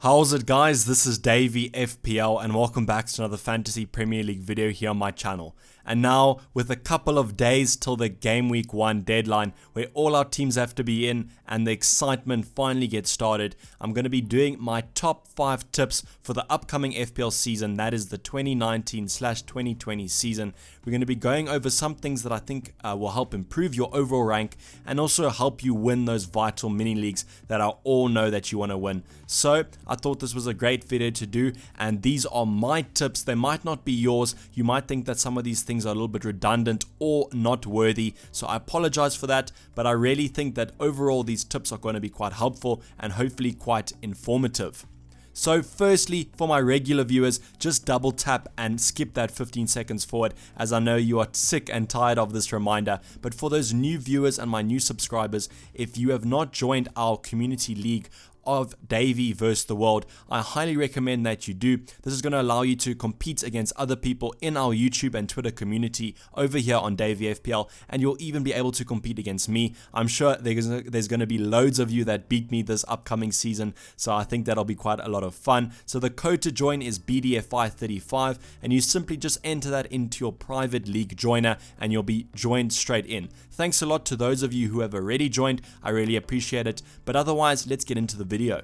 How's it, guys? This is Dayvy FPL and welcome back to another Fantasy Premier League video here on my channel. And now, with a couple of days till the Game Week 1 deadline, where all our teams have to be in and the excitement finally gets started, I'm going to be doing my top 5 tips for the upcoming FPL season, that is the 2019/2020 season. We're going to be going over some things that I think will help improve your overall rank and also help you win those vital mini leagues that I all know that you want to win. So I thought this was a great video to do, and these are my tips. They might not be yours. You might think that some of these things are a little bit redundant or not worthy, so I apologize for that, but I really think that overall these tips are going to be quite helpful and hopefully quite informative. So firstly, for my regular viewers, just double tap and skip that 15 seconds forward, as I know you are sick and tired of this reminder. But for those new viewers and my new subscribers, if you have not joined our community league of Dayvy versus the world, I highly recommend that you do. This is going to allow you to compete against other people in our YouTube and Twitter community over here on Dayvy FPL, and you'll even be able to compete against me. I'm sure there's going to be loads of you that beat me this upcoming season, so I think that'll be quite a lot of fun. So the code to join is BDFI35, and you simply just enter that into your private league joiner and you'll be joined straight in. Thanks a lot to those of you who have already joined. I really appreciate it. But otherwise, let's get into the video.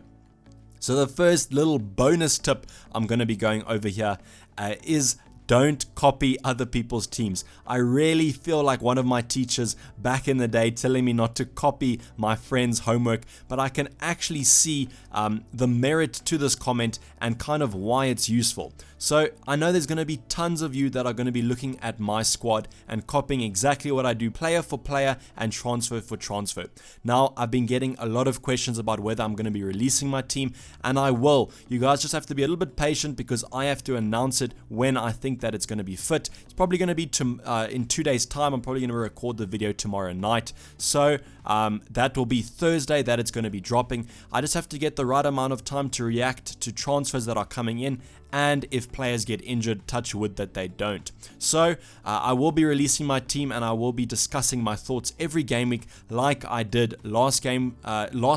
So the first little bonus tip I'm going to be going over here is don't copy other people's teams. I really feel like one of my teachers back in the day telling me not to copy my friend's homework, but I can actually see the merit to this comment and kind of why it's useful. So I know there's going to be tons of you that are going to be looking at my squad and copying exactly what I do, player for player and transfer for transfer. Now, I've been getting a lot of questions about whether I'm going to be releasing my team, and I will. You guys just have to be a little bit patient because I have to announce it when I think that it's going to be fit. It's probably going to be in 2 days time. I'm probably going to record the video tomorrow night. So that will be Thursday that it's going to be dropping. I just have to get the right amount of time to react to transfers that are coming in, and if players get injured, touch wood that they don't. So I will be releasing my team and I will be discussing my thoughts every game week like I did last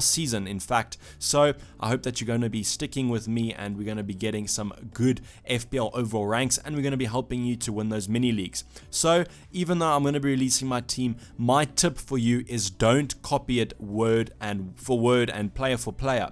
season in fact. So I hope that you're going to be sticking with me and we're going to be getting some good FPL overall ranks, and we're going to be helping you to win those mini leagues. So even though I'm going to be releasing my team, my tip for you is don't copy it word for word and player for player.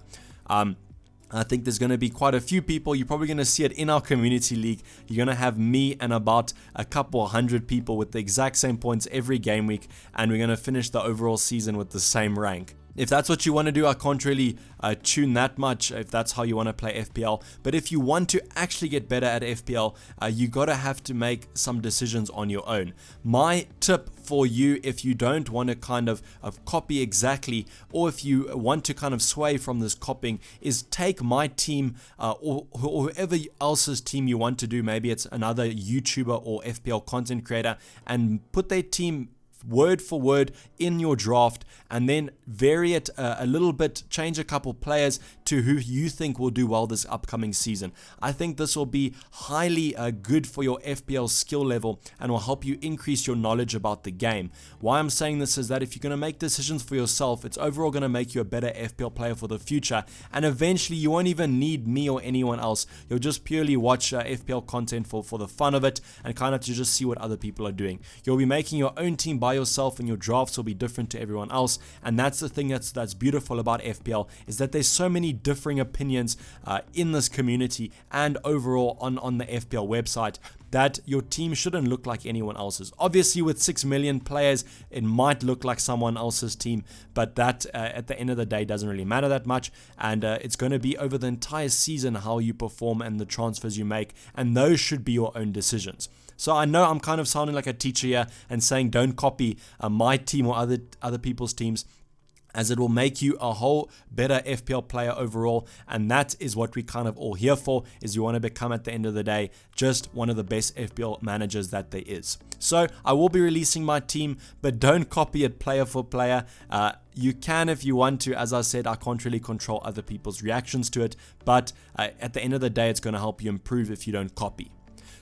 I think there's going to be quite a few people. You're probably going to see it in our community league. You're going to have me and about a couple hundred people with the exact same points every game week, and we're going to finish the overall season with the same rank. If that's what you want to do, I can't really tune that much if that's how you want to play FPL. But if you want to actually get better at FPL, you got to have to make some decisions on your own. My tip for you, if you don't want to kind of copy exactly, or if you want to kind of sway from this copying, is take my team or whoever else's team you want to do. Maybe it's another YouTuber or FPL content creator, and put their team word for word in your draft, and then vary it a little bit, change a couple players to who you think will do well this upcoming season. I think this will be highly good for your FPL skill level and will help you increase your knowledge about the game. Why I'm saying this is that if you're going to make decisions for yourself, it's overall going to make you a better FPL player for the future, and eventually you won't even need me or anyone else. You'll just purely watch FPL content for the fun of it and kind of to just see what other people are doing. You'll be making your own team by yourself, and your drafts will be different to everyone else, and that's the thing that's beautiful about FPL, is that there's so many differing opinions in this community and overall on the FPL website, that your team shouldn't look like anyone else's. Obviously, with 6 million players, it might look like someone else's team, but that at the end of the day doesn't really matter that much, and it's going to be over the entire season how you perform and the transfers you make, and those should be your own decisions. So I know I'm kind of sounding like a teacher here and saying don't copy my team or other people's teams, as it will make you a whole better FPL player overall, and that is what we kind of all here for, is you want to become at the end of the day just one of the best FPL managers that there is. So I will be releasing my team, but don't copy it player for player. You can if you want to. As I said, I can't really control other people's reactions to it, but at the end of the day, it's going to help you improve if you don't copy.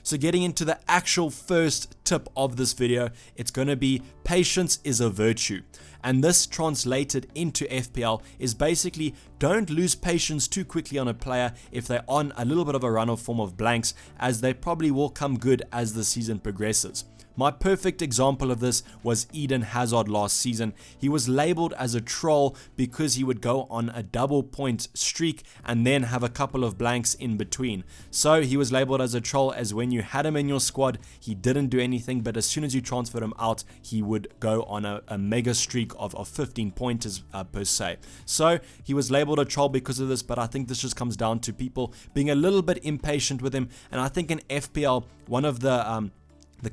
So getting into the actual first tip of this video, it's going to be patience is a virtue. And this translated into FPL is basically don't lose patience too quickly on a player if they're on a little bit of a run or form of blanks, as they probably will come good as the season progresses. My perfect example of this was Eden Hazard last season. He was labeled as a troll because he would go on a double point streak and then have a couple of blanks in between. So he was labeled as a troll as when you had him in your squad, he didn't do anything, but as soon as you transferred him out, he would go on a mega streak of 15 pointers per se. So he was labeled a troll because of this, but I think this just comes down to people being a little bit impatient with him. And I think in FPL, one of the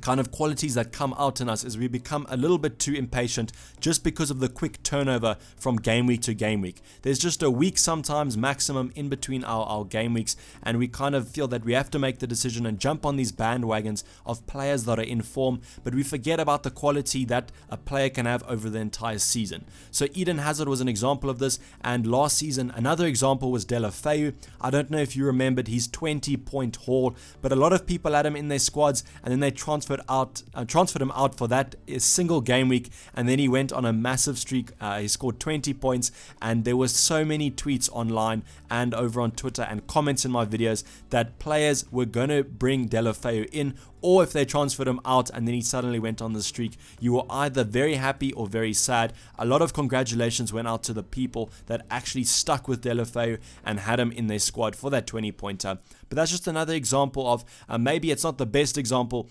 kind of qualities that come out in us is we become a little bit too impatient just because of the quick turnover from game week to game week. There's just a week sometimes maximum in between our game weeks, and we kind of feel that we have to make the decision and jump on these bandwagons of players that are in form, but we forget about the quality that a player can have over the entire season. So Eden Hazard was an example of this, and last season another example was Dayvy. I don't know if you remembered his 20-point haul, but a lot of people had him in their squads and then they transferred him out for that single game week, and then he went on a massive streak. He scored 20 points, and there was so many tweets online and over on Twitter and comments in my videos that players were going to bring Dayvy in, or if they transferred him out and then he suddenly went on the streak, you were either very happy or very sad. A lot of congratulations went out to the people that actually stuck with Dayvy and had him in their squad for that 20-pointer. But that's just another example of maybe it's not the best example,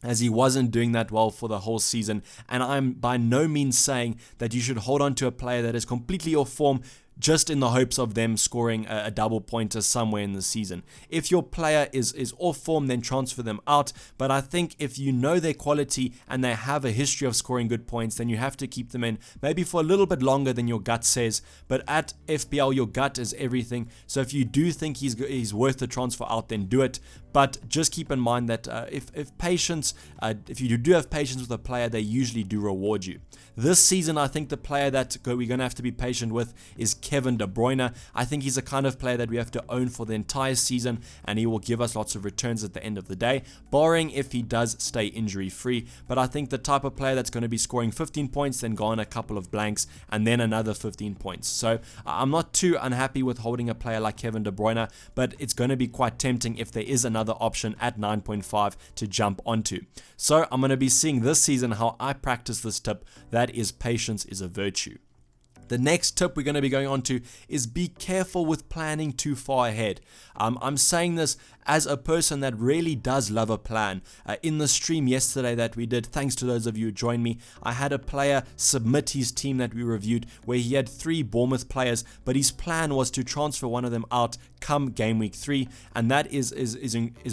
as he wasn't doing that well for the whole season. And I'm by no means saying that you should hold on to a player that is completely off form just in the hopes of them scoring a double pointer somewhere in the season. If your player is off form, then transfer them out. But I think if you know their quality and they have a history of scoring good points, then you have to keep them in, maybe for a little bit longer than your gut says. But at FPL, your gut is everything. So if you do think he's worth the transfer out, then do it. But just keep in mind that if you do have patience with a player, they usually do reward you. This season, I think the player that we're going to have to be patient with is Kevin De Bruyne. I think he's the kind of player that we have to own for the entire season, and he will give us lots of returns at the end of the day, barring if he does stay injury free. But I think the type of player that's going to be scoring 15 points, then go on a couple of blanks, and then another 15 points. So I'm not too unhappy with holding a player like Kevin De Bruyne, but it's going to be quite tempting if there is another option at 9.5 to jump onto. So I'm going to be seeing this season how I practice this tip, that is patience is a virtue. The next tip we're going to be going on to is be careful with planning too far ahead. I'm saying this as a person that really does love a plan. In the stream yesterday that we did, thanks to those of you who joined me, I had a player submit his team that we reviewed where he had 3 Bournemouth players, but his plan was to transfer one of them out come game week 3, and that is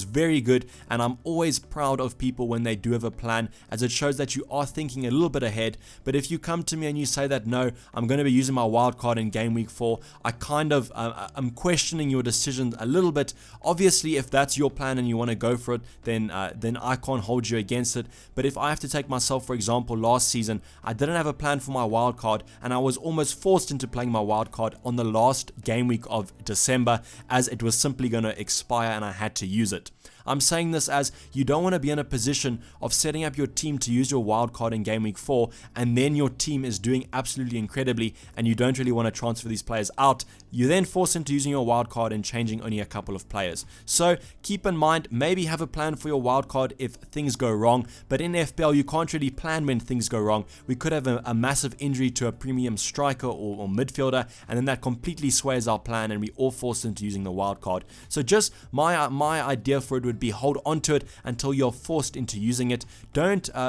very good. And I'm always proud of people when they do have a plan, as it shows that you are thinking a little bit ahead. But if you come to me and you say that no, I'm going to be using my wild card in game week 4, I kind of I'm questioning your decision a little bit. Obviously, if that's your plan and you want to go for it, then I can't hold you against it. But if I have to take myself, for example, last season, I didn't have a plan for my wild card, and I was almost forced into playing my wild card on the last game week of December, as it was simply going to expire and I had to use it. I'm saying this as you don't want to be in a position of setting up your team to use your wild card in game week 4, and then your team is doing absolutely incredibly and you don't really want to transfer these players out. You then force into using your wild card and changing only a couple of players. So keep in mind, maybe have a plan for your wild card if things go wrong, but in FPL you can't really plan when things go wrong. We could have a massive injury to a premium striker or midfielder, and then that completely sways our plan and we all forced into using the wild card. So just my idea for it would be hold on to it until you're forced into using it.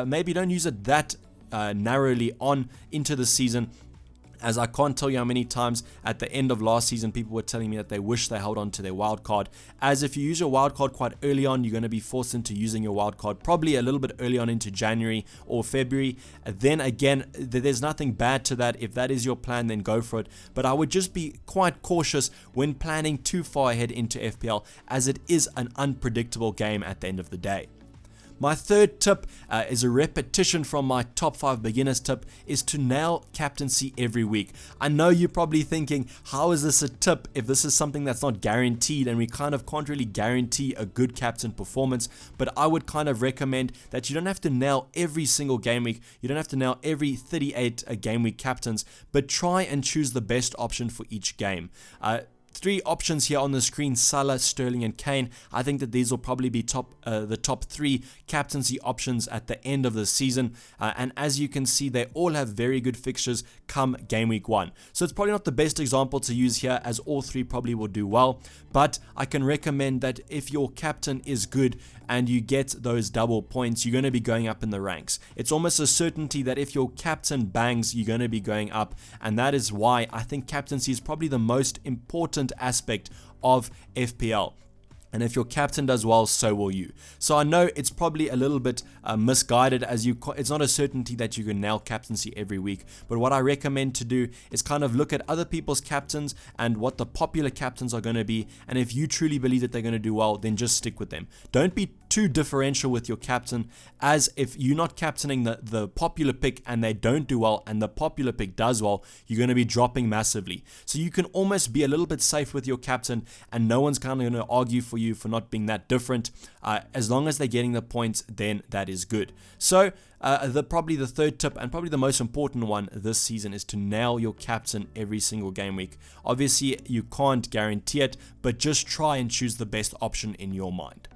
Maybe don't use it that narrowly on into the season, as I can't tell you how many times at the end of last season people were telling me that they wish they held on to their wild card. As if you use your wild card quite early on, you're going to be forced into using your wild card probably a little bit early on into January or February. Then again, there's nothing bad to that. If that is your plan, then go for it. But I would just be quite cautious when planning too far ahead into FPL, as it is an unpredictable game at the end of the day. My third tip is a repetition from my top 5 beginners tip, is to nail captaincy every week. I know you're probably thinking, how is this a tip if this is something that's not guaranteed, and we kind of can't really guarantee a good captain performance? But I would kind of recommend that you don't have to nail every single game week. You don't have to nail every 38 game week captains, but try and choose the best option for each game. 3 options here on the screen: Salah, Sterling, and Kane. I think that these will probably be the top 3 captaincy options at the end of the season. And as you can see, they all have very good fixtures come game week 1. So it's probably not the best example to use here, as all 3 probably will do well. But I can recommend that if your captain is good and you get those double points, you're going to be going up in the ranks. It's almost a certainty that if your captain bangs, you're going to be going up. And that is why I think captaincy is probably the most important aspect of FPL. And if your captain does well, so will you. So I know it's probably a little bit misguided, as it's not a certainty that you can nail captaincy every week. But what I recommend to do is kind of look at other people's captains and what the popular captains are going to be. And if you truly believe that they're going to do well, then just stick with them. Don't be too differential with your captain, as if you're not captaining the popular pick and they don't do well and the popular pick does well, you're going to be dropping massively. So you can almost be a little bit safe with your captain, and no one's kind of going to argue for you for not being that different. As long as they're getting the points, then that is good. So probably the third tip, and probably the most important one this season, is to nail your captain every single game week. Obviously you can't guarantee it, but just try and choose the best option in your mind.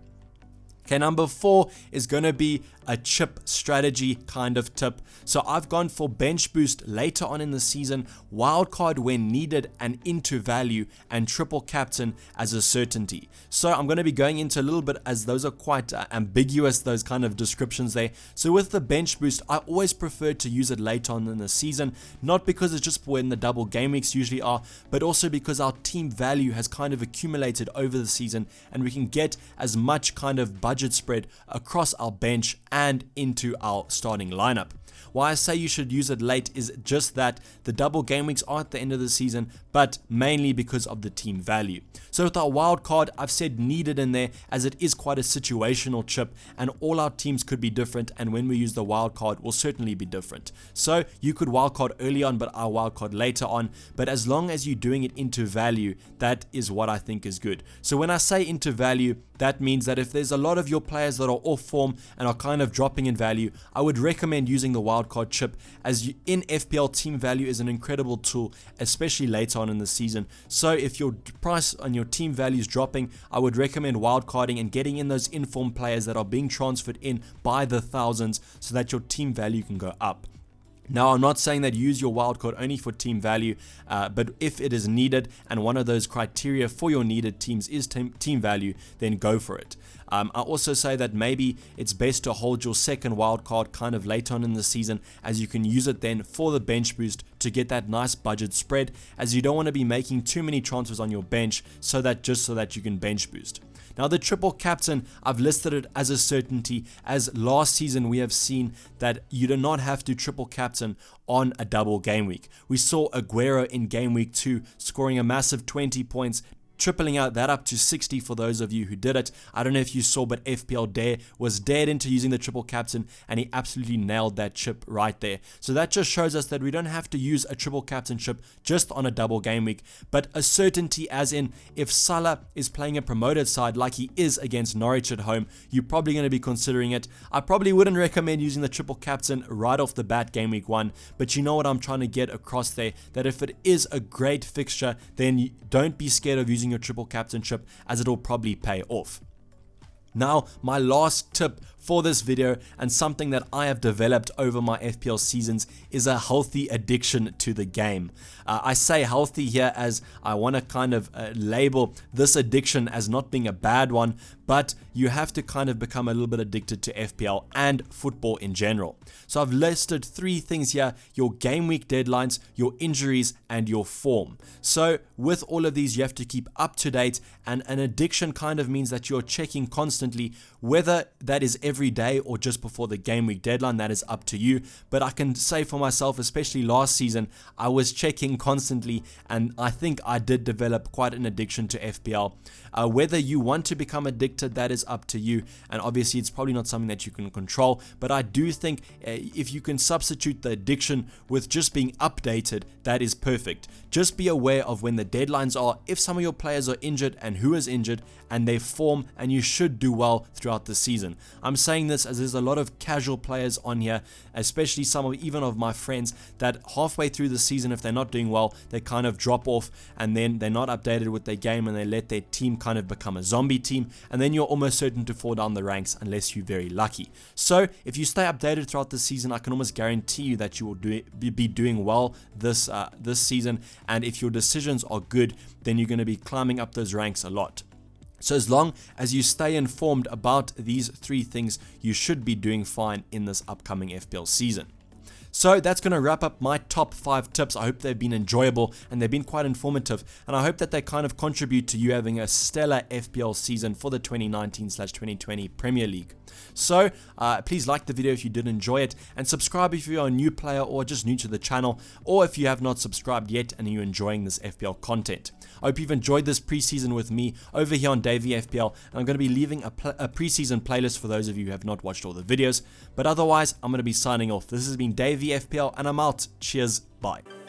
Okay, number 4 is going to be a chip strategy kind of tip. So I've gone for bench boost later on in the season, wildcard when needed and into value, and triple captain as a certainty. So I'm going to be going into a little bit, as those are quite ambiguous, those kind of descriptions there. So with the bench boost, I always prefer to use it later on in the season, not because it's just when the double game weeks usually are, but also because our team value has kind of accumulated over the season, and we can get as much kind of budget spread across our bench and into our starting lineup. Why I say you should use it late is just that the double game weeks are at the end of the season, but mainly because of the team value. So with our wild card, I've said needed in there, as it is quite a situational chip and all our teams could be different, and when we use the wild card will certainly be different. So you could wild card early on, but I wild card later on. But as long as you're doing it into value, that is what I think is good. So when I say into value, that means that if there's a lot of your players that are off form and are kind of dropping in value, I would recommend using the wildcard chip, as in FPL team value is an incredible tool, especially later on in the season. So if your price on your team value is dropping, I would recommend wildcarding and getting in those informed players that are being transferred in by the thousands, so that your team value can go up. Now, I'm not saying that use your wildcard only for team value, but if it is needed and one of those criteria for your needed teams is team value, then go for it. I also say that maybe it's best to hold your second wildcard kind of late on in the season, as you can use it then for the bench boost to get that nice budget spread, as you don't want to be making too many transfers on your bench, so that you can bench boost. Now the triple captain, I've listed it as a certainty, as last season we have seen that you do not have to triple captain on a double game week. We saw Aguero in game week 2 scoring a massive 20 points, tripling out that up to 60 for those of you who did it. I don't know if you saw, but FPL Dare was dared into using the triple captain, and he absolutely nailed that chip right there. So that just shows us that we don't have to use a triple captain chip just on a double game week, but a certainty, as in if Salah is playing a promoted side like he is against Norwich at home, you're probably going to be considering it. I probably wouldn't recommend using the triple captain right off the bat game week 1, but you know what I'm trying to get across there, that if it is a great fixture, then don't be scared of using your triple captainship, as it'll probably pay off. Now, my last tip for this video, and something that I have developed over my FPL seasons, is a healthy addiction to the game. I say healthy here as I want to kind of label this addiction as not being a bad one, but you have to kind of become a little bit addicted to FPL and football in general. So I've listed 3 things here: your game week deadlines, your injuries, and your form. So with all of these, you have to keep up to date, and an addiction kind of means that you're checking constantly constantly. Whether that is every day or just before the game week deadline, that is up to you. But I can say for myself, especially last season, I was checking constantly, and I think I did develop quite an addiction to FPL. Whether you want to become addicted, that is up to you, and obviously it's probably not something that you can control, but I do think if you can substitute the addiction with just being updated, that is perfect. Just be aware of when the deadlines are, if some of your players are injured and who is injured, and their form, and you should do well throughout the season. I'm saying this as there's a lot of casual players on here, especially some of even of my friends, that halfway through the season, if they're not doing well, they kind of drop off, and then they're not updated with their game, and they let their team kind of become a zombie team, and then you're almost certain to fall down the ranks unless you're very lucky. So if you stay updated throughout the season, I can almost guarantee you that you will be doing well this season, and if your decisions are good, then you're going to be climbing up those ranks a lot. So as long as you stay informed about these 3 things, you should be doing fine in this upcoming FPL season. So that's going to wrap up my top 5 tips. I hope they've been enjoyable and they've been quite informative, and I hope that they kind of contribute to you having a stellar FPL season for the 2019/2020 Premier League. So please like the video if you did enjoy it, and subscribe if you are a new player or just new to the channel, or if you have not subscribed yet and you're enjoying this FPL content. I hope you've enjoyed this preseason with me over here on Dayvy FPL, and I'm going to be leaving a preseason playlist for those of you who have not watched all the videos. But otherwise, I'm going to be signing off. This has been Dayvy FPL, and I'm out. Cheers, bye.